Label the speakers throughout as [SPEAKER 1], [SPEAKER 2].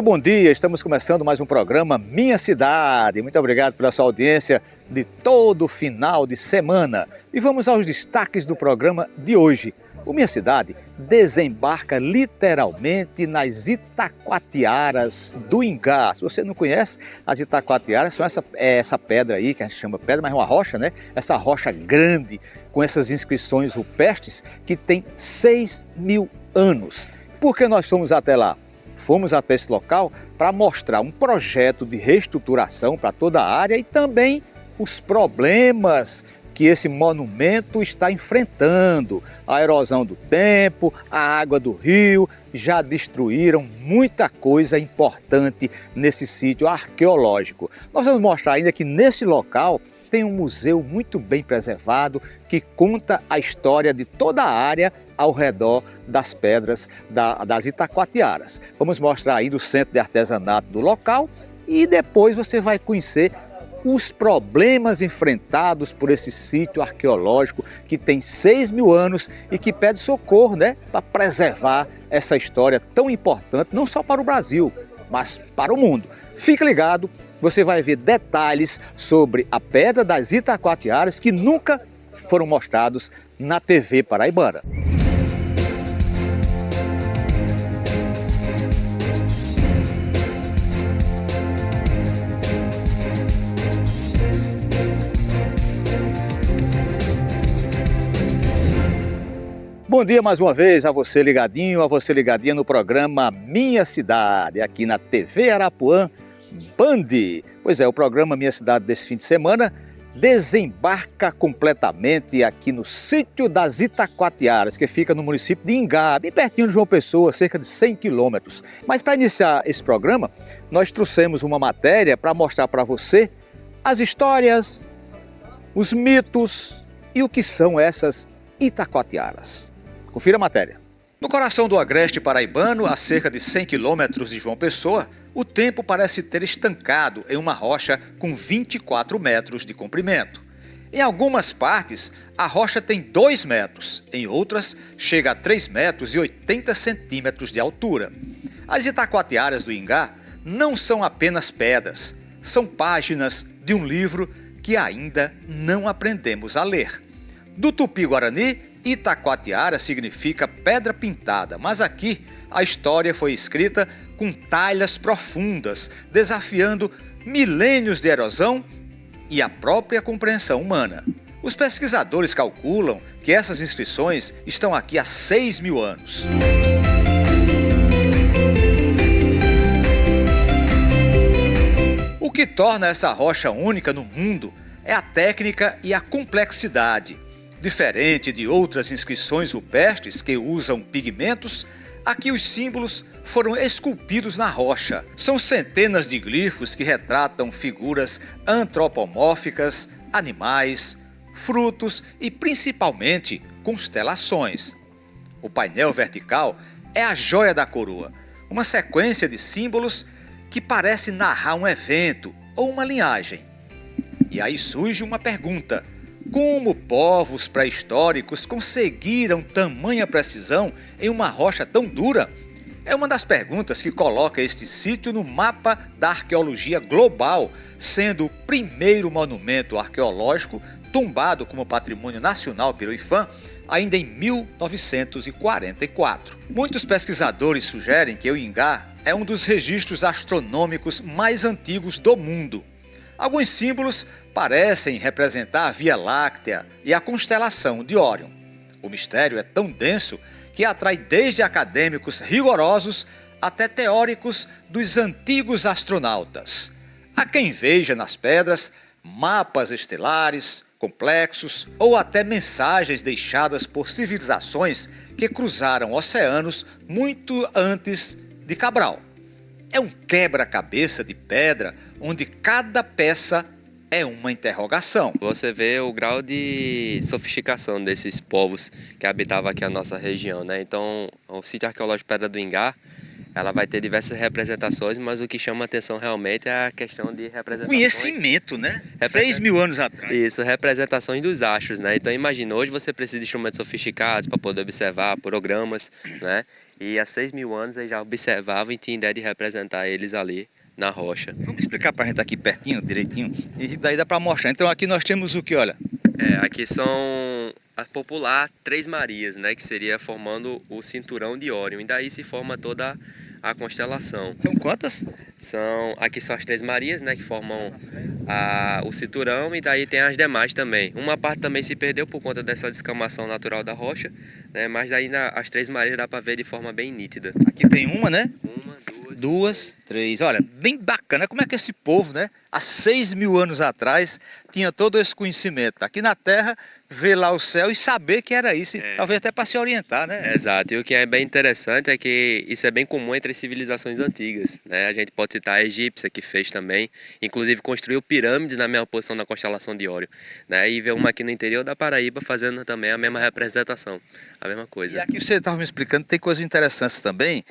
[SPEAKER 1] bom dia, estamos começando mais um programa Minha Cidade. Muito obrigado pela sua audiência de todo final de semana. E vamos aos destaques do programa de hoje. O Minha Cidade desembarca literalmente nas Itacoatiaras do Ingá. Se você não conhece, as Itacoatiaras são essa pedra aí, que a gente chama pedra, mas é uma rocha, né? Essa rocha grande, com essas inscrições rupestres, que tem 6.000 anos. Por que nós fomos até lá? Fomos até esse local para mostrar um projeto de reestruturação para toda a área e também os problemas que esse monumento está enfrentando. A erosão do tempo, a água do rio já destruíram muita coisa importante nesse sítio arqueológico. Nós vamos mostrar ainda que nesse local tem um museu muito bem preservado que conta a história de toda a área ao redor das pedras das Itacoatiaras. Vamos mostrar ainda o centro de artesanato do local e depois você vai conhecer os problemas enfrentados por esse sítio arqueológico que tem 6.000 anos e que pede socorro, né, para preservar essa história tão importante, não só para o Brasil, mas para o mundo. Fique ligado, você vai ver detalhes sobre a pedra das Itacoatiaras que nunca foram mostrados na TV paraibana. Bom dia mais uma vez a você ligadinho, a você ligadinha no programa Minha Cidade, aqui na TV Arapuã Band. Pois é, o programa Minha Cidade desse fim de semana desembarca completamente aqui no sítio das Itacoatiaras, que fica no município de Ingá, bem pertinho de João Pessoa, cerca de 100 quilômetros. Mas para iniciar esse programa, nós trouxemos uma matéria para mostrar para você as histórias, os mitos e o que são essas Itacoatiaras. Confira a matéria. No coração do agreste paraibano, a cerca de 100 quilômetros de João Pessoa, o tempo parece ter estancado em uma rocha com 24 metros de comprimento. Em algumas partes, a rocha tem 2 metros, em outras, chega a 3 metros e 80 centímetros de altura. As Itacoatiaras do Ingá não são apenas pedras, são páginas de um livro que ainda não aprendemos a ler. Do Tupi-Guarani, Itacoatiara significa pedra pintada, mas aqui a história foi escrita com talhas profundas, desafiando milênios de erosão e a própria compreensão humana. Os pesquisadores calculam que essas inscrições estão aqui há 6.000 anos. O que torna essa rocha única no mundo é a técnica e a complexidade. Diferente de outras inscrições rupestres que usam pigmentos, aqui os símbolos foram esculpidos na rocha. São centenas de glifos que retratam figuras antropomórficas, animais, frutos e principalmente constelações. O painel vertical é a joia da coroa, uma sequência de símbolos que parece narrar um evento ou uma linhagem. E aí surge uma pergunta: como povos pré-históricos conseguiram tamanha precisão em uma rocha tão dura? É uma das perguntas que coloca este sítio no mapa da arqueologia global, sendo o primeiro monumento arqueológico tombado como patrimônio nacional pelo IPHAN ainda em 1944. Muitos pesquisadores sugerem que o Ingá é um dos registros astronômicos mais antigos do mundo. Alguns símbolos parecem representar a Via Láctea e a constelação de Órion. O mistério é tão denso que atrai desde acadêmicos rigorosos até teóricos dos antigos astronautas. Há quem veja nas pedras mapas estelares, complexos ou até mensagens deixadas por civilizações que cruzaram oceanos muito antes de Cabral. É um quebra-cabeça de pedra onde cada peça é uma interrogação.
[SPEAKER 2] Você vê o grau de sofisticação desses povos que habitavam aqui a nossa região, né? Então, o sítio arqueológico Pedra do Ingá, ela vai ter diversas representações, mas o que chama a atenção realmente é a questão de representações.
[SPEAKER 1] Conhecimento, né? 6.000 anos atrás.
[SPEAKER 2] Isso, representações dos astros, né? Então imagina, hoje você precisa de instrumentos sofisticados para poder observar programas, né? E há 6.000 anos eles já observavam e tinham ideia de representar eles ali na rocha.
[SPEAKER 1] Vamos explicar para a gente aqui pertinho, direitinho, e daí dá para mostrar. Então aqui nós temos o que, olha?
[SPEAKER 2] Aqui são a popular Três Marias, né, que seria formando o cinturão de Órion, e daí se forma toda a constelação.
[SPEAKER 1] São quantas?
[SPEAKER 2] Aqui são as Três Marias, né, que formam o cinturão, e daí tem as demais também. Uma parte também se perdeu por conta dessa descamação natural da rocha, né, mas daí as Três Marias dá para ver de forma bem nítida.
[SPEAKER 1] Aqui tem uma, né?
[SPEAKER 2] Uma,
[SPEAKER 1] Duas, três. Olha, bem bacana. Como é que esse povo, né, há 6.000 anos atrás, tinha todo esse conhecimento? Aqui na Terra, ver lá o céu e saber que era isso. Talvez até para se orientar, né?
[SPEAKER 2] Exato. E o que é bem interessante é que isso é bem comum entre as civilizações antigas, né? A gente pode citar a egípcia, que fez também. Inclusive construiu pirâmides na mesma posição da constelação de Órion, né? E ver uma aqui no interior da Paraíba fazendo também a mesma representação, a mesma coisa.
[SPEAKER 1] E aqui você estava me explicando, tem coisas interessantes também.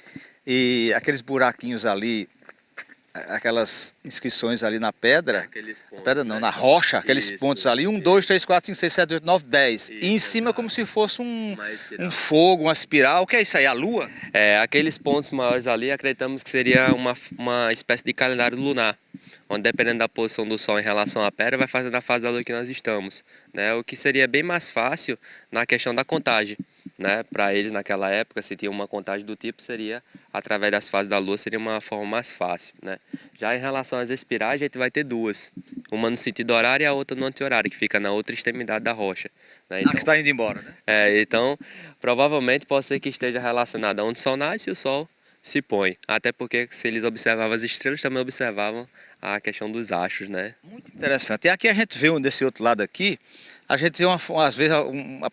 [SPEAKER 1] E aqueles buraquinhos ali, aquelas inscrições ali na pedra,
[SPEAKER 2] Aqueles pontos,
[SPEAKER 1] pedra não,
[SPEAKER 2] né?
[SPEAKER 1] na rocha, aqueles
[SPEAKER 2] Isso,
[SPEAKER 1] pontos ali, 1, 2, 3, 4, 5, 6, 7, 8, 9, 10. E em cima como se fosse um fogo, uma espiral. O que é isso aí? A lua?
[SPEAKER 2] Aqueles pontos maiores ali acreditamos que seria uma espécie de calendário lunar, onde dependendo da posição do Sol em relação à pedra, vai fazendo a fase da Lua que nós estamos, né? O que seria bem mais fácil na questão da contagem, né? Para eles naquela época, se tinha uma contagem do tipo, seria através das fases da Lua, seria uma forma mais fácil, né? Já em relação às espirais, a gente vai ter duas, uma no sentido horário e a outra no anti-horário, que fica na outra extremidade da rocha, né? Então,
[SPEAKER 1] Que está indo embora, né?
[SPEAKER 2] então provavelmente pode ser que esteja relacionada onde o Sol nasce e o Sol se põe, até porque se eles observavam as estrelas, também observavam a questão dos astros, né?
[SPEAKER 1] Muito interessante. E aqui a gente vê desse outro lado aqui, a gente vê às vezes,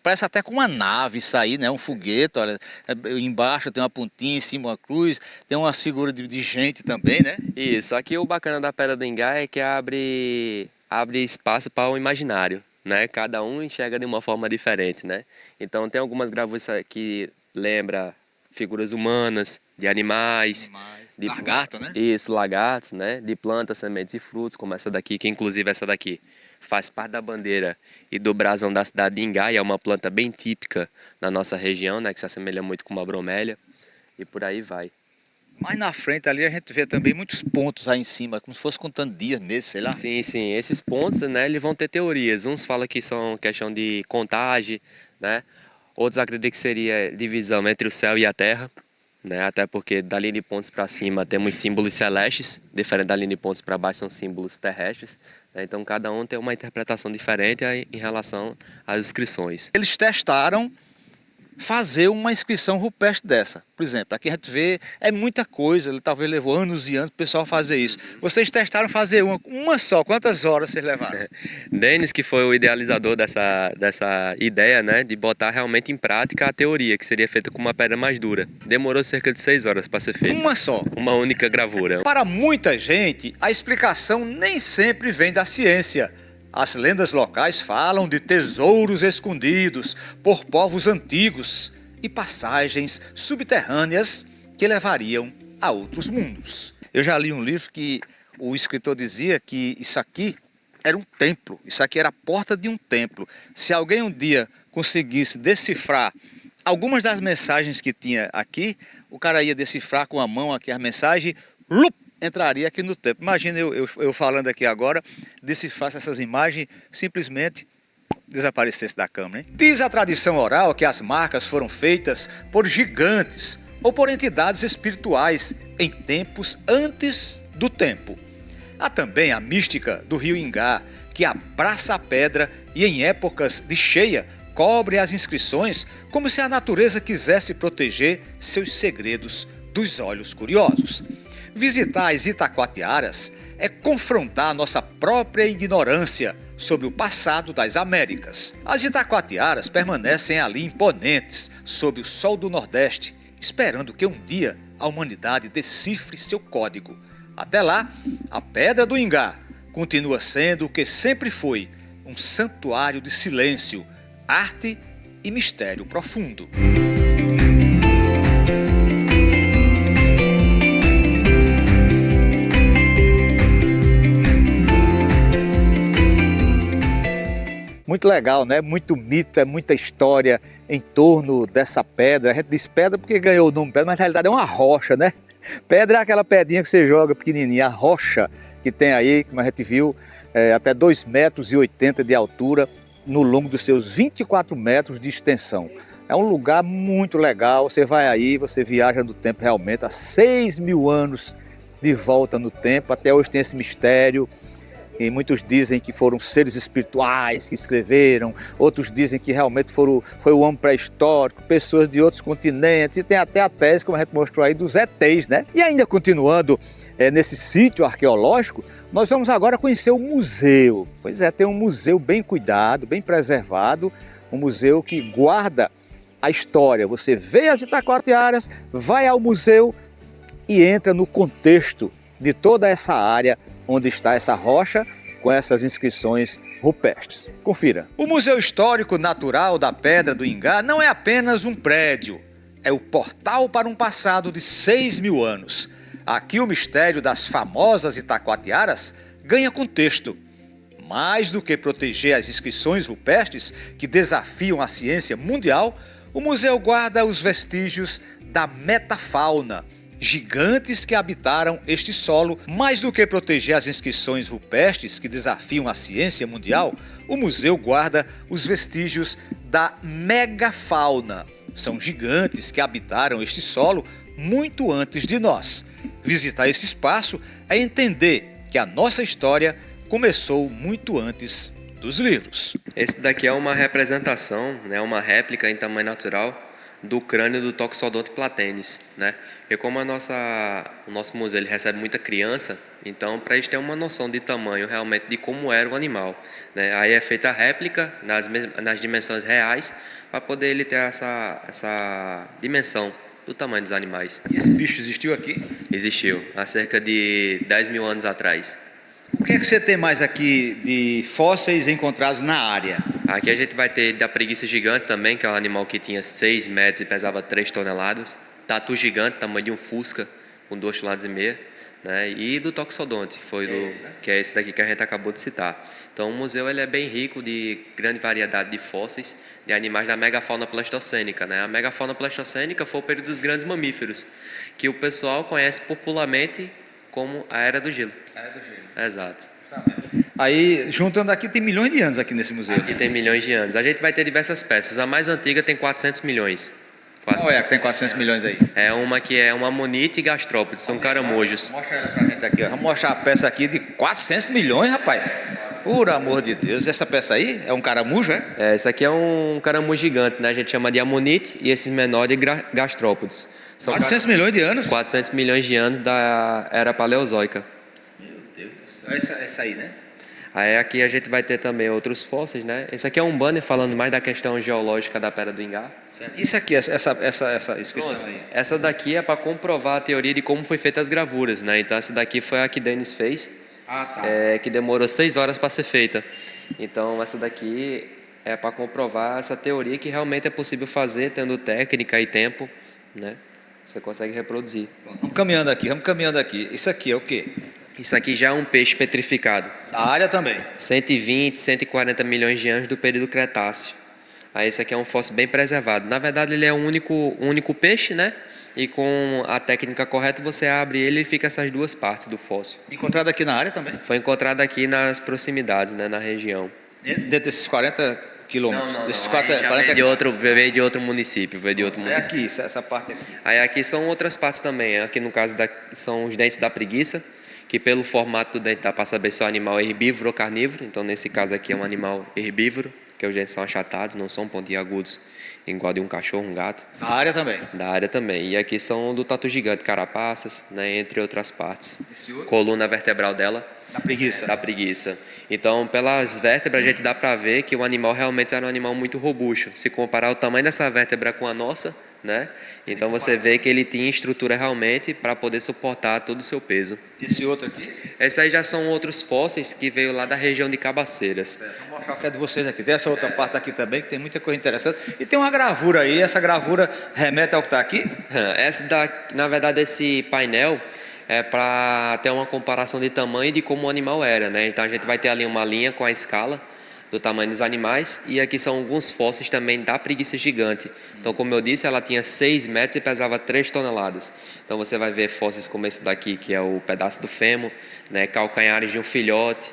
[SPEAKER 1] parece até com uma nave isso aí, né? Um foguete, olha, embaixo tem uma pontinha, em cima uma cruz, tem uma figura de gente também, né?
[SPEAKER 2] Isso, aqui o bacana da Pedra do Ingá é que abre espaço para o imaginário, né? Cada um enxerga de uma forma diferente, né? Então tem algumas gravuras que lembram figuras humanas, de animais, de
[SPEAKER 1] lagarto, né?
[SPEAKER 2] Isso, lagartos, né? De plantas, sementes e frutos, como essa daqui, que inclusive essa daqui faz parte da bandeira e do brasão da cidade de Ingá, e é uma planta bem típica na nossa região, né? Que se assemelha muito com uma bromélia, e por aí vai.
[SPEAKER 1] Mais na frente ali a gente vê também muitos pontos aí em cima, como se fosse contando dias, meses, sei lá.
[SPEAKER 2] Sim, sim, esses pontos, né, eles vão ter teorias. Uns falam que são questão de contagem, né? Outros acreditam que seria divisão entre o céu e a terra, né? Até porque da linha de pontos para cima temos símbolos celestes, diferente da linha de pontos para baixo são símbolos terrestres, né? Então cada um tem uma interpretação diferente em relação às inscrições.
[SPEAKER 1] Eles testaram fazer uma inscrição rupestre dessa. Por exemplo, aqui a gente vê, é muita coisa, ele talvez levou anos e anos para o pessoal fazer isso. Vocês testaram fazer uma só, quantas horas vocês levaram?
[SPEAKER 2] Denis, que foi o idealizador dessa ideia, né, de botar realmente em prática a teoria, que seria feita com uma pedra mais dura. Demorou cerca de 6 horas para ser feita.
[SPEAKER 1] Uma só?
[SPEAKER 2] Uma única gravura.
[SPEAKER 1] Para muita gente, a explicação nem sempre vem da ciência. As lendas locais falam de tesouros escondidos por povos antigos e passagens subterrâneas que levariam a outros mundos. Eu já li um livro que o escritor dizia que isso aqui era um templo, isso aqui era a porta de um templo. Se alguém um dia conseguisse decifrar algumas das mensagens que tinha aqui, o cara ia decifrar com a mão aqui a mensagem, entraria aqui no templo. Imagina eu falando aqui agora, decifrasse essas imagens, simplesmente desaparecesse da câmera, hein? Diz a tradição oral que as marcas foram feitas por gigantes ou por entidades espirituais em tempos antes do tempo. Há também a mística do rio Ingá, que abraça a pedra e em épocas de cheia cobre as inscrições como se a natureza quisesse proteger seus segredos dos olhos curiosos. Visitar as Itacoatiaras é confrontar nossa própria ignorância sobre o passado das Américas. As Itacoatiaras permanecem ali imponentes sob o sol do Nordeste, esperando que um dia a humanidade decifre seu código. Até lá, a Pedra do Ingá continua sendo o que sempre foi, um santuário de silêncio, arte e mistério profundo. muito legal, né? Muito mito, é muita história em torno dessa pedra. A gente diz pedra porque ganhou o nome pedra, mas na realidade é uma rocha, né? Pedra é aquela pedrinha que você joga pequenininha. A rocha que tem aí, como a gente viu, até 2,80 metros de altura, no longo dos seus 24 metros de extensão. É um lugar muito legal, você vai aí, você viaja no tempo realmente, há 6.000 anos de volta no tempo, até hoje tem esse mistério, e muitos dizem que foram seres espirituais que escreveram, outros dizem que realmente foi o homem pré-histórico, pessoas de outros continentes, e tem até a tese, como a gente mostrou aí, dos ETs, né? E ainda continuando nesse sítio arqueológico, nós vamos agora conhecer o museu. Pois é, tem um museu bem cuidado, bem preservado, um museu que guarda a história. Você vê as Itacoatiaras, vai ao museu e entra no contexto de toda essa área onde está essa rocha com essas inscrições rupestres. Confira. O Museu Histórico Natural da Pedra do Ingá não é apenas um prédio, é o portal para um passado de 6.000 anos. Aqui o mistério das famosas Itacoatiaras ganha contexto. Mais do que proteger as inscrições rupestres que desafiam a ciência mundial, o museu guarda os vestígios da metafauna, gigantes que habitaram este solo. Mais do que proteger as inscrições rupestres que desafiam a ciência mundial, o museu guarda os vestígios da megafauna. São gigantes que habitaram este solo muito antes de nós. Visitar esse espaço é entender que a nossa história começou muito antes dos livros.
[SPEAKER 2] Esse daqui é uma representação, né, uma réplica em tamanho natural do crânio do Toxodonte platenis, né? E como o nosso museu ele recebe muita criança, então para eles terem uma noção de tamanho realmente de como era o animal, né? Aí é feita a réplica nas dimensões reais para poder ele ter essa dimensão do tamanho dos animais.
[SPEAKER 1] E esse bicho existiu aqui?
[SPEAKER 2] Existiu, há cerca de 10.000 anos atrás.
[SPEAKER 1] O que é que você tem mais aqui de fósseis encontrados na área?
[SPEAKER 2] Aqui a gente vai ter da preguiça gigante também, que é um animal que tinha 6 metros e pesava 3 toneladas. Tatu gigante, tamanho de um Fusca, com 2,5 toneladas, né? E do Toxodonte, que é esse daqui que a gente acabou de citar. Então o museu ele é bem rico de grande variedade de fósseis de animais da megafauna pleistocênica, né? A megafauna pleistocênica foi o período dos grandes mamíferos, que o pessoal conhece popularmente como a Era do Gelo.
[SPEAKER 1] A Era do Gelo.
[SPEAKER 2] Exato.
[SPEAKER 1] Aí, juntando aqui, tem milhões de anos aqui nesse museu.
[SPEAKER 2] Aqui tem milhões de anos. A gente vai ter diversas peças. A mais antiga tem 400 milhões.
[SPEAKER 1] Qual é a que tem 400 milhões aí?
[SPEAKER 2] É uma que é uma amonite e gastrópode, são caramujos.
[SPEAKER 1] Mostra ela pra gente aqui, ó. Vamos mostrar a peça aqui de 400 milhões, rapaz. Por amor de Deus. Essa peça aí é um caramujo, é?
[SPEAKER 2] É, esse aqui é um caramujo gigante, né? A gente chama de amonite e esses menores de gastrópodes.
[SPEAKER 1] São 400 milhões de anos?
[SPEAKER 2] 400 milhões de anos da Era Paleozoica.
[SPEAKER 1] Meu Deus do céu. Essa aí, né?
[SPEAKER 2] Aí aqui a gente vai ter também outros fósseis, né? Esse aqui é um banner falando mais da questão geológica da Pedra do Ingá.
[SPEAKER 1] Isso aqui, essa inscrição aí.
[SPEAKER 2] Essa daqui é para comprovar a teoria de como foi feitas as gravuras, né? Então essa daqui foi a que Denis fez, que demorou 6 horas para ser feita. Então essa daqui é para comprovar essa teoria que realmente é possível fazer tendo técnica e tempo, né? Você consegue reproduzir.
[SPEAKER 1] Vamos caminhando aqui. Isso aqui é o quê?
[SPEAKER 2] Isso aqui já é um peixe petrificado.
[SPEAKER 1] A área também.
[SPEAKER 2] 120, 140 milhões de anos do período Cretáceo. Aí esse aqui é um fóssil bem preservado. Na verdade ele é um único peixe, né? E com a técnica correta você abre ele e fica essas duas partes do fóssil.
[SPEAKER 1] Encontrado aqui na área também?
[SPEAKER 2] Foi encontrado aqui nas proximidades, né? Na região.
[SPEAKER 1] Dentro desses 40 quilômetros?
[SPEAKER 2] Não.
[SPEAKER 1] Desses
[SPEAKER 2] 40 veio de outro município.
[SPEAKER 1] É aqui, essa parte aqui.
[SPEAKER 2] Aí aqui são outras partes também. Aqui no caso são os dentes da preguiça, que pelo formato do dente dá para saber se é um animal herbívoro ou carnívoro. Então nesse caso aqui é um animal herbívoro, que os dentes são achatados, não são pontiagudos, igual de um cachorro, um gato.
[SPEAKER 1] Da área também?
[SPEAKER 2] Da área também. E aqui são do tatu gigante, carapaças, né, entre outras partes. Coluna vertebral dela.
[SPEAKER 1] Da preguiça?
[SPEAKER 2] Da preguiça. Então, pelas vértebras, a gente dá para ver que o animal realmente era um animal muito robusto. Se comparar o tamanho dessa vértebra com a nossa, né? Então você vê que ele tinha estrutura realmente para poder suportar todo o seu peso.
[SPEAKER 1] Esse outro aqui?
[SPEAKER 2] Esses aí já são outros fósseis que veio lá da região de Cabaceiras.
[SPEAKER 1] Vou mostrar o que é de vocês aqui. Tem essa outra parte aqui também, que tem muita coisa interessante. E tem uma gravura aí, essa gravura remete ao que está aqui?
[SPEAKER 2] Na verdade, esse painel é para ter uma comparação de tamanho e de como o animal era, né? Então a gente vai ter ali uma linha com a escala, do tamanho dos animais, e aqui são alguns fósseis também da preguiça gigante. Então, como eu disse, ela tinha 6 metros e pesava 3 toneladas. Então você vai ver fósseis como esse daqui, que é o pedaço do fêmur, né, calcanhares de um filhote,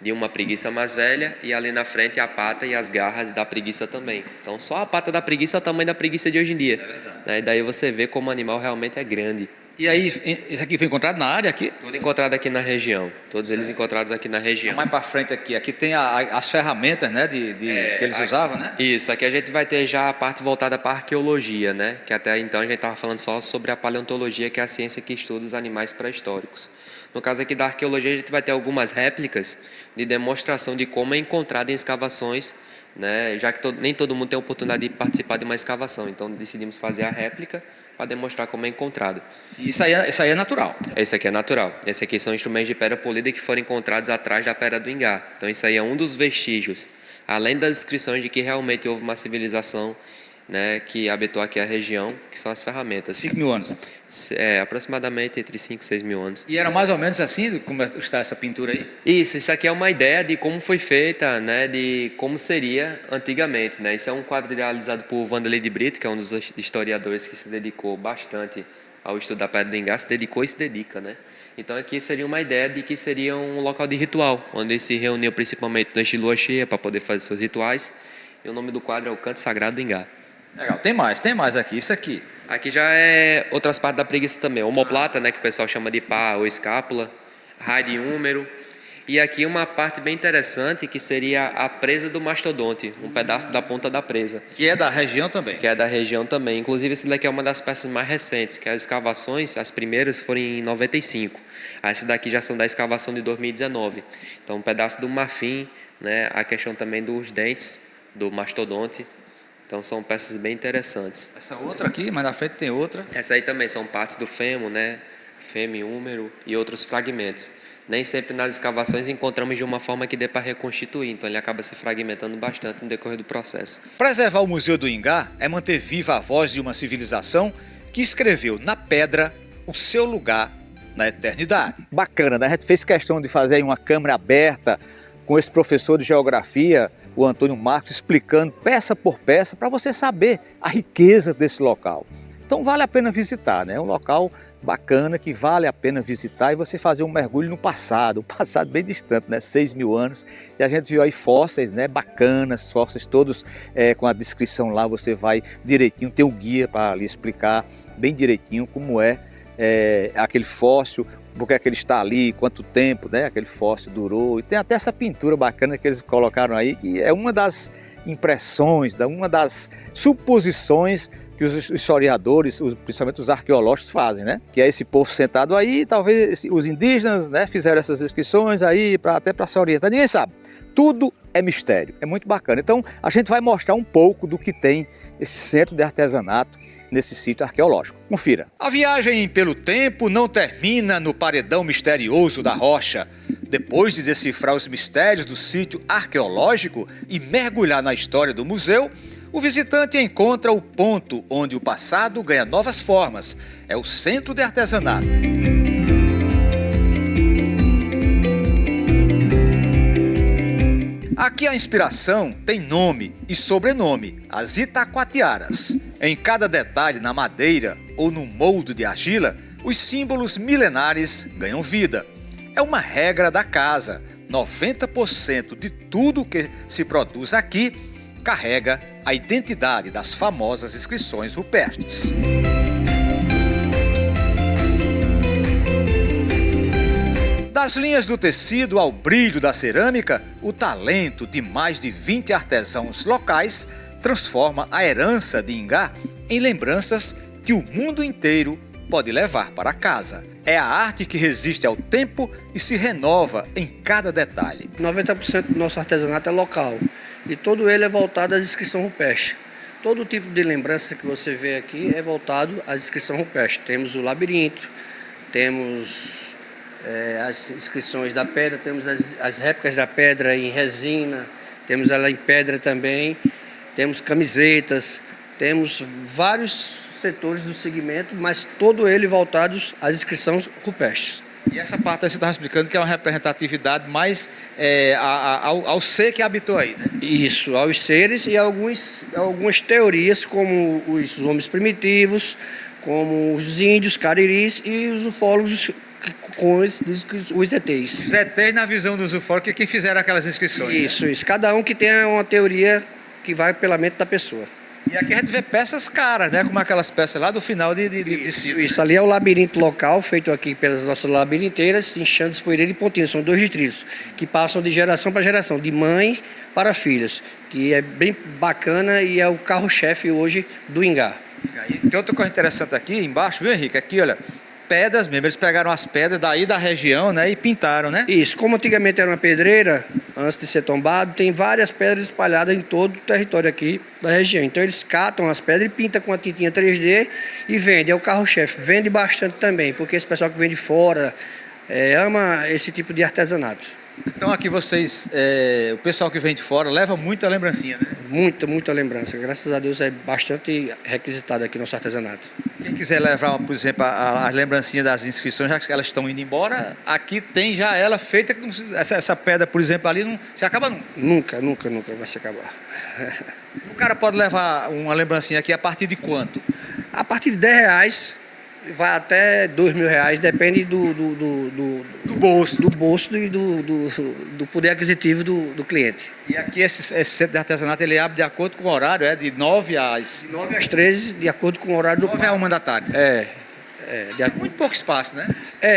[SPEAKER 2] de uma preguiça mais velha, e ali na frente a pata e as garras da preguiça também. Então só a pata da preguiça é o tamanho da preguiça de hoje em dia. Né, e daí você vê como o animal realmente é grande.
[SPEAKER 1] E aí, esse aqui foi encontrado na área aqui?
[SPEAKER 2] Tudo encontrado aqui na região, todos eles encontrados aqui na região.
[SPEAKER 1] Mais para frente aqui tem as ferramentas, né, que eles usavam, né?
[SPEAKER 2] Isso, aqui a gente vai ter já a parte voltada para a arqueologia, né? Que até então a gente estava falando só sobre a paleontologia, que é a ciência que estuda os animais pré-históricos. No caso aqui da arqueologia, a gente vai ter algumas réplicas de demonstração de como é encontrado em escavações, né? Já que nem todo mundo tem a oportunidade de participar de uma escavação, então decidimos fazer a réplica para demonstrar como é encontrado.
[SPEAKER 1] Isso aí é natural?
[SPEAKER 2] Esse aqui é natural. Esse aqui são instrumentos de pedra polida que foram encontrados atrás da Pedra do Ingá. Então isso aí é um dos vestígios, além das descrições de que realmente houve uma civilização, né, que habitou aqui a região, que são as ferramentas.
[SPEAKER 1] 5 mil anos?
[SPEAKER 2] Aproximadamente entre 5 e 6 mil anos.
[SPEAKER 1] E era mais ou menos assim como está essa pintura aí?
[SPEAKER 2] Isso aqui é uma ideia de como foi feita, né, de como seria antigamente. Né? Isso é um quadro idealizado por Wanderley de Brito, que é um dos historiadores que se dedicou bastante ao estudo da Pedra do Ingá, se dedicou e se dedica. Né? Então aqui seria uma ideia de que seria um local de ritual, onde eles se reuniam principalmente durante lua cheia para poder fazer seus rituais. E o nome do quadro é o Canto Sagrado do Ingá.
[SPEAKER 1] Legal, tem mais aqui, isso aqui.
[SPEAKER 2] Aqui já é outras partes da preguiça também, omoplata, né, que o pessoal chama de pá ou escápula, raio de húmero, e aqui uma parte bem interessante que seria a presa do mastodonte, um pedaço da ponta da presa.
[SPEAKER 1] Que é da região também?
[SPEAKER 2] Que é da região também, inclusive esse daqui é uma das peças mais recentes, que as escavações, as primeiras foram em 95, essa daqui já são da escavação de 2019, então um pedaço do marfim, né, a questão também dos dentes do mastodonte. Então são peças bem interessantes.
[SPEAKER 1] Essa outra aqui, mais na frente tem outra.
[SPEAKER 2] Essa aí também são partes do fêmur, né? Fêmur, húmero e outros fragmentos. Nem sempre nas escavações encontramos de uma forma que dê para reconstituir, então ele acaba se fragmentando bastante no decorrer do processo.
[SPEAKER 1] Preservar o Museu do Ingá é manter viva a voz de uma civilização que escreveu na pedra o seu lugar na eternidade. Bacana, né? A gente fez questão de fazer uma câmera aberta com esse professor de geografia, o Antônio Marcos, explicando peça por peça para você saber a riqueza desse local. Então vale a pena visitar, né? É um local bacana que vale a pena visitar e você fazer um mergulho no passado, um passado bem distante, né? 6 mil anos. E a gente viu aí fósseis, né? Bacanas, fósseis todos com a descrição lá, você vai direitinho, tem um guia para lhe explicar bem direitinho como é aquele fóssil, porque é que ele está ali, quanto tempo, né, aquele fóssil durou. E tem até essa pintura bacana que eles colocaram aí, que é uma das impressões, uma das suposições que os historiadores, principalmente os arqueológicos, fazem, né? Que é esse povo sentado aí, talvez os indígenas, né, fizeram essas inscrições aí até para se orientar. Ninguém sabe. Tudo é mistério. É muito bacana. Então a gente vai mostrar um pouco do que tem esse centro de artesanato nesse sítio arqueológico. Confira. A viagem pelo tempo não termina no paredão misterioso da rocha. Depois de decifrar os mistérios do sítio arqueológico e mergulhar na história do museu, o visitante encontra o ponto onde o passado ganha novas formas. É o Centro de Artesanato. Aqui a inspiração tem nome e sobrenome, as Itacoatiaras. Em cada detalhe na madeira ou no molde de argila, os símbolos milenares ganham vida. É uma regra da casa, 90% de tudo que se produz aqui carrega a identidade das famosas inscrições rupestres. Das linhas do tecido ao brilho da cerâmica, o talento de mais de 20 artesãos locais transforma a herança de Ingá em lembranças que o mundo inteiro pode levar para casa. É a arte que resiste ao tempo e se renova em cada detalhe.
[SPEAKER 3] 90% do nosso artesanato é local e todo ele é voltado às inscrições rupestres. Todo tipo de lembrança que você vê aqui é voltado às inscrições rupestres. Temos o labirinto, temos as inscrições da pedra, temos as réplicas da pedra em resina, temos ela em pedra também, temos camisetas, temos vários setores do segmento, mas todo ele voltados às inscrições rupestres.
[SPEAKER 1] E essa parte aí você estava explicando que é uma representatividade mais ao ser que habitou aí, né?
[SPEAKER 3] Isso, aos seres e algumas teorias, como os homens primitivos, como os índios, cariris e os ufólogos com os ETs.
[SPEAKER 1] Os ETs, na visão dos ufólogos, que quem fizeram aquelas inscrições.
[SPEAKER 3] Isso. Cada um que tenha uma teoria que vai pela mente da pessoa.
[SPEAKER 1] E aqui a gente vê peças caras, né? Como aquelas peças lá do final de ciclo.
[SPEAKER 3] Isso, ali é o labirinto local, feito aqui pelas nossas labirinteiras, em Xandes, Poeireira e Pontinho. São 2 distritos, que passam de geração para geração, de mãe para filhos, que é bem bacana e é o carro-chefe hoje do Ingá.
[SPEAKER 1] Tem outra coisa interessante aqui embaixo, viu, Henrique? Aqui, olha, pedras mesmo. Eles pegaram as pedras daí da região, né? E pintaram, né?
[SPEAKER 3] Isso, como antigamente era uma pedreira, antes de ser tombado, tem várias pedras espalhadas em todo o território aqui da região. Então eles catam as pedras e pintam com a tintinha 3D e vendem. É o carro-chefe. Vende bastante também, porque esse pessoal que vem de fora ama esse tipo de artesanato.
[SPEAKER 1] Então aqui vocês, o pessoal que vem de fora leva muita lembrancinha, né?
[SPEAKER 3] Muita lembrança. Graças a Deus é bastante requisitado aqui nosso artesanato.
[SPEAKER 1] Quem quiser levar, por exemplo, as lembrancinhas das inscrições, já que elas estão indo embora, aqui tem já ela feita, essa pedra, por exemplo, ali não se acaba nunca.
[SPEAKER 3] Nunca vai se acabar.
[SPEAKER 1] O cara pode levar uma lembrancinha aqui a partir de quanto?
[SPEAKER 3] A partir de R$10 vai até R$2.000, depende do bolso e do poder aquisitivo do cliente.
[SPEAKER 1] E aqui esse centro de artesanato ele abre de acordo com o horário, de 9 às...
[SPEAKER 3] 9 às 13, de acordo com o horário do
[SPEAKER 1] 9 a 1 da tarde. Muito pouco espaço, né?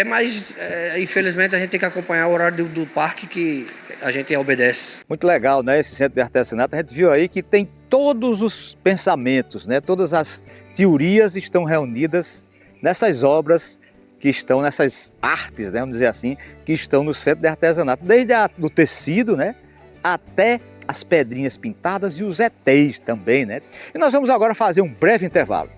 [SPEAKER 3] Mas infelizmente a gente tem que acompanhar o horário do parque que a gente obedece.
[SPEAKER 1] Muito legal, né? Esse centro de artesanato, a gente viu aí que tem todos os pensamentos, né? Todas as teorias estão reunidas nessas obras que estão, nessas artes, né, vamos dizer assim, que estão no centro de artesanato, desde do tecido, né, até as pedrinhas pintadas e os ETs também, né? E nós vamos agora fazer um breve intervalo.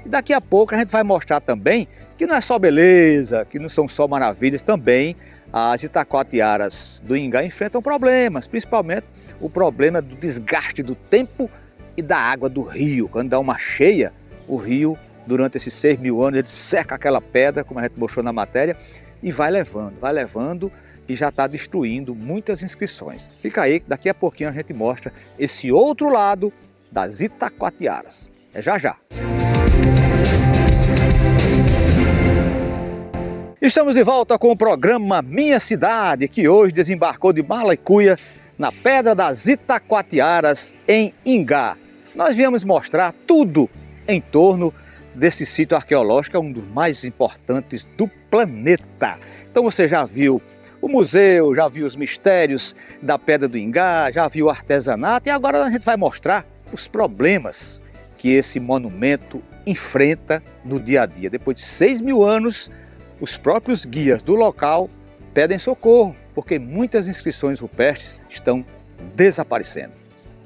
[SPEAKER 1] E daqui a pouco a gente vai mostrar também que não é só beleza, que não são só maravilhas, também as itacoatiaras do Ingá enfrentam problemas, principalmente o problema do desgaste do tempo e da água do rio. Quando dá uma cheia, o rio, durante esses 6.000 anos, ele seca aquela pedra, como a gente mostrou na matéria, e vai levando e já está destruindo muitas inscrições. Fica aí, daqui a pouquinho a gente mostra esse outro lado das itacoatiaras. É já já. Estamos de volta com o programa Minha Cidade, que hoje desembarcou de Malicuia na Pedra das Itacoatiaras, em Ingá. Nós viemos mostrar tudo em torno desse sítio arqueológico, é um dos mais importantes do planeta. Então você já viu o museu, já viu os mistérios da Pedra do Ingá, já viu o artesanato, e agora a gente vai mostrar os problemas que esse monumento enfrenta no dia a dia. Depois de 6.000 anos, os próprios guias do local pedem socorro, porque muitas inscrições rupestres estão desaparecendo.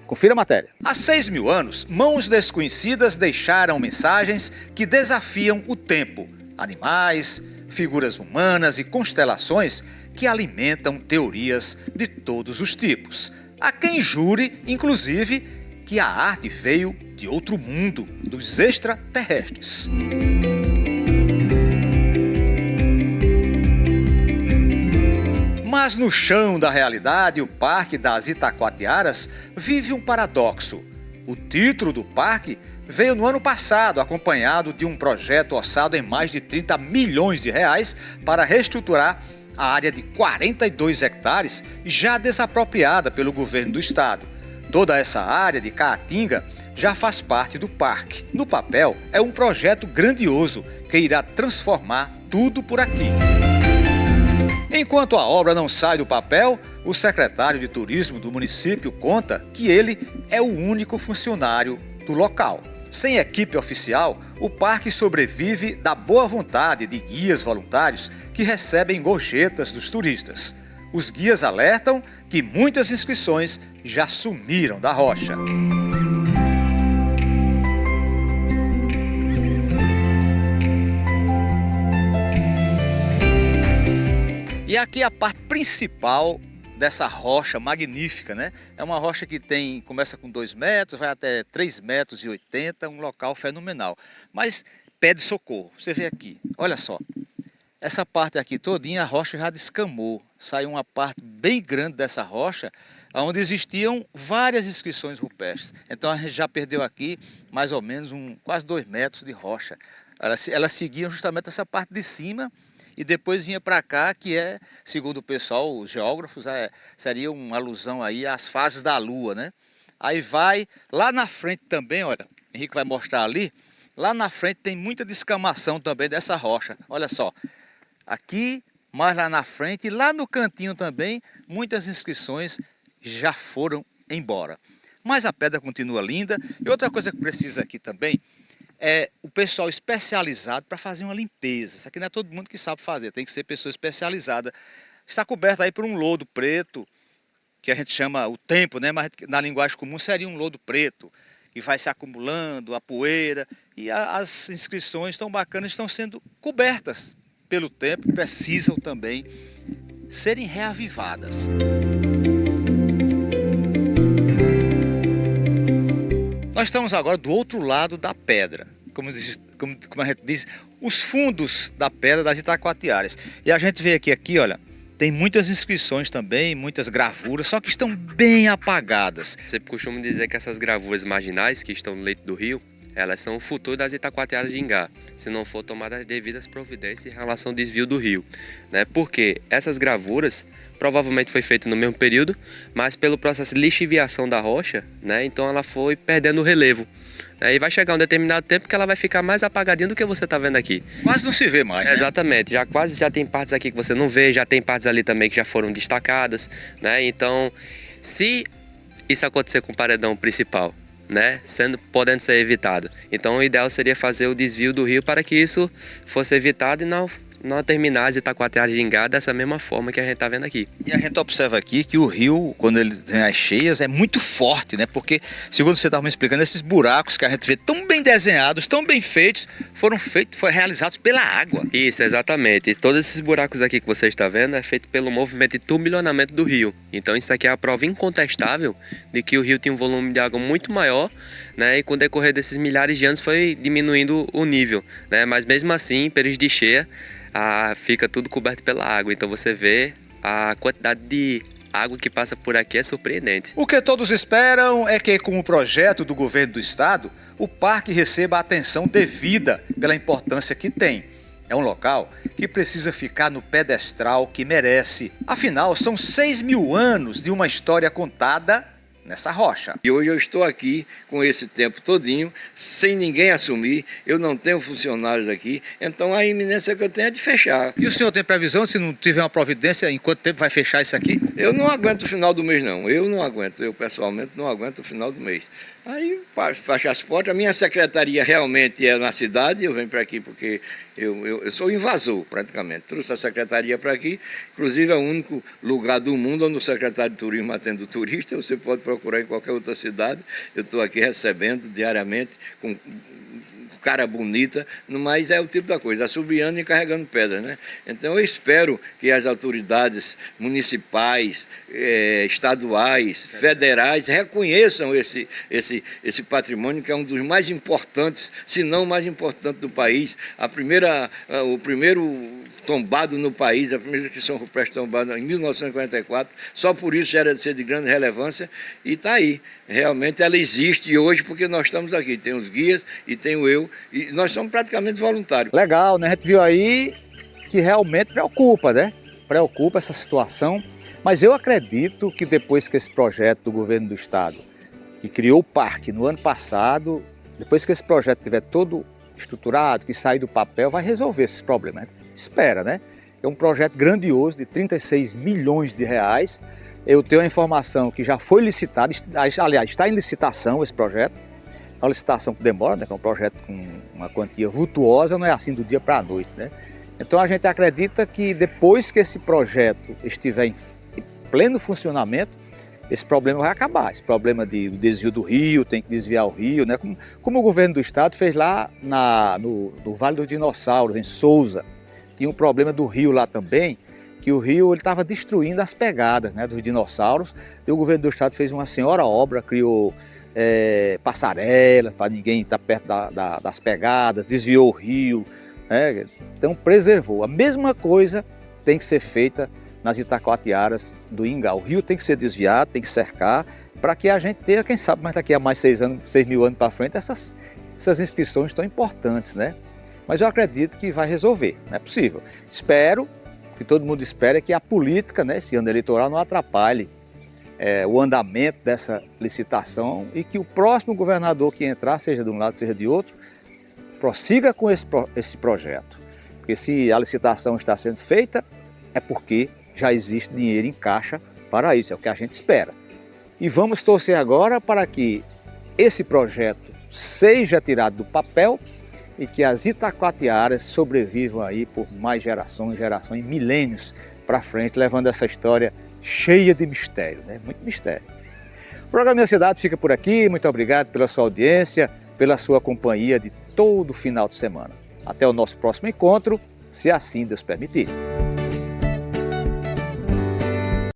[SPEAKER 1] Confira a matéria. Há 6.000 anos, mãos desconhecidas deixaram mensagens que desafiam o tempo. Animais, figuras humanas e constelações que alimentam teorias de todos os tipos. Há quem jure, inclusive, que a arte veio de outro mundo, dos extraterrestres. Mas no chão da realidade, o Parque das Itacoatiaras vive um paradoxo. O título do parque veio no ano passado, acompanhado de um projeto orçado em mais de 30 milhões de reais para reestruturar a área de 42 hectares já desapropriada pelo governo do estado. Toda essa área de Caatinga já faz parte do parque. No papel, é um projeto grandioso que irá transformar tudo por aqui. Enquanto a obra não sai do papel, o secretário de Turismo do município conta que ele é o único funcionário do local. Sem equipe oficial, o parque sobrevive da boa vontade de guias voluntários que recebem gorjetas dos turistas. Os guias alertam que muitas inscrições já sumiram da rocha. E aqui a parte principal dessa rocha magnífica, né? É uma rocha que começa com 2 metros, vai até 3,80 metros, um local fenomenal. Mas pede socorro. Você vê aqui, olha só. essa parte aqui todinha, a rocha já descamou. Saiu uma parte bem grande dessa rocha, onde existiam várias inscrições rupestres. Então a gente já perdeu aqui mais ou menos quase 2 metros de rocha. Elas seguiam justamente essa parte de cima e depois vinha para cá, que é, segundo o pessoal, os geógrafos, seria uma alusão aí às fases da Lua, né? Aí vai, lá na frente também, olha, Henrique vai mostrar ali, lá na frente tem muita descamação também dessa rocha, olha só. Aqui, mais lá na frente e lá no cantinho também, muitas inscrições já foram embora. Mas a pedra continua linda. E outra coisa que precisa aqui também é o pessoal especializado para fazer uma limpeza. Isso aqui não é todo mundo que sabe fazer, tem que ser pessoa especializada. Está coberto aí por um lodo preto, que a gente chama o tempo, né? Mas na linguagem comum seria um lodo preto, que vai se acumulando, a poeira, e as inscrições tão bacanas estão sendo cobertas pelo tempo, precisam também serem reavivadas. Nós estamos agora do outro lado da pedra, como a gente diz, os fundos da pedra das Itacoatiaras. E a gente vê aqui, olha, tem muitas inscrições também, muitas gravuras, só que estão bem apagadas.
[SPEAKER 2] Sempre costumo dizer que essas gravuras marginais que estão no leito do rio, elas são o futuro das Itacoatiaras de Ingá, se não for tomadas as devidas providências em relação ao desvio do rio, né? Porque essas gravuras provavelmente foi feito no mesmo período, mas pelo processo de lixiviação da rocha, né? Então ela foi perdendo o relevo. E vai chegar um determinado tempo que ela vai ficar mais apagadinha do que você está vendo aqui.
[SPEAKER 1] Quase não se vê mais, né?
[SPEAKER 2] Exatamente, já tem partes aqui que você não vê, já tem partes ali também que já foram destacadas, né? Então, se isso acontecer com o paredão principal, né, podendo ser evitado, então o ideal seria fazer o desvio do rio para que isso fosse evitado e não terminar as Itacoatiaras de Ingá dessa mesma forma que a gente está vendo aqui.
[SPEAKER 1] E a gente observa aqui que o rio, quando ele tem as cheias, é muito forte, né? Porque, segundo você estava me explicando, esses buracos que a gente vê tão bem desenhados, tão bem feitos, foram realizados pela água.
[SPEAKER 2] Isso, exatamente. E todos esses buracos aqui que você está vendo é feito pelo movimento de turbilhonamento do rio. Então isso aqui é a prova incontestável de que o rio tinha um volume de água muito maior, né? E com o decorrer desses milhares de anos foi diminuindo o nível, né? Mas mesmo assim, em períodos de cheia, fica tudo coberto pela água, então você vê a quantidade de água que passa por aqui é surpreendente.
[SPEAKER 1] O que todos esperam é que, com o projeto do governo do estado, o parque receba a atenção devida pela importância que tem. É um local que precisa ficar no pedestal que merece. Afinal, são 6.000 anos de uma história contada nessa rocha.
[SPEAKER 4] E hoje eu estou aqui com esse tempo todinho, sem ninguém assumir, eu não tenho funcionários aqui, então a iminência que eu tenho é de fechar.
[SPEAKER 1] E o senhor tem previsão, se não tiver uma providência, em quanto tempo vai fechar isso aqui?
[SPEAKER 4] Eu não aguento o final do mês não, eu não aguento, eu pessoalmente não aguento o final do mês. Aí fecha as portas, a minha secretaria realmente é na cidade, eu venho para aqui porque eu sou invasor praticamente, trouxe a secretaria para aqui, inclusive é o único lugar do mundo onde o secretário de turismo atende o turista, você pode procurar em qualquer outra cidade, eu estou aqui recebendo diariamente com cara bonita, mas é o tipo da coisa, assobiando e carregando pedras, né? Então eu espero que as autoridades municipais, estaduais, federais reconheçam esse patrimônio que é um dos mais importantes, se não o mais importante do país. O primeiro tombado no país, a primeira inscrição rupestre tombada em 1944, só por isso já era de ser de grande relevância e está aí. Realmente ela existe hoje porque nós estamos aqui, tem os guias e tenho eu, e nós somos praticamente voluntários.
[SPEAKER 1] Legal, né? A gente viu aí que realmente preocupa, né? Preocupa essa situação, mas eu acredito que depois que esse projeto do governo do estado, que criou o parque no ano passado, depois que esse projeto estiver todo estruturado, que sair do papel, vai resolver esses problemas. Espera, né? É um projeto grandioso de 36 milhões de reais. Eu tenho a informação que já foi licitado, aliás, está em licitação esse projeto. É uma licitação que demora, né? Que é um projeto com uma quantia vultuosa, não é assim do dia para a noite, né? Então a gente acredita que depois que esse projeto estiver em pleno funcionamento, esse problema vai acabar. Esse problema de desvio do rio, tem que desviar o rio, né? Como o governo do estado fez lá no Vale dos Dinossauros, em Souza. Tinha um problema do rio lá também, que o rio estava destruindo as pegadas, né, dos dinossauros, e o governo do estado fez uma senhora obra, criou passarelas para ninguém estar perto das pegadas, desviou o rio, né? Então preservou. A mesma coisa tem que ser feita nas Itacoatiaras do Ingá. O rio tem que ser desviado, tem que cercar, para que a gente tenha, quem sabe, mas daqui a mais 6 mil anos para frente, essas inscrições tão importantes, né? Mas eu acredito que vai resolver, não é possível. Espero, que todo mundo espera, que a política, né, esse ano eleitoral, não atrapalhe o andamento dessa licitação e que o próximo governador que entrar, seja de um lado, seja de outro, prossiga com esse projeto. Porque se a licitação está sendo feita, é porque já existe dinheiro em caixa para isso, é o que a gente espera. E vamos torcer agora para que esse projeto seja tirado do papel e que as Itacoatiaras sobrevivam aí por mais gerações, milênios para frente, levando essa história cheia de mistério, né? Muito mistério. O programa Minha Cidade fica por aqui. Muito obrigado pela sua audiência, pela sua companhia de todo final de semana. Até o nosso próximo encontro, se assim Deus permitir.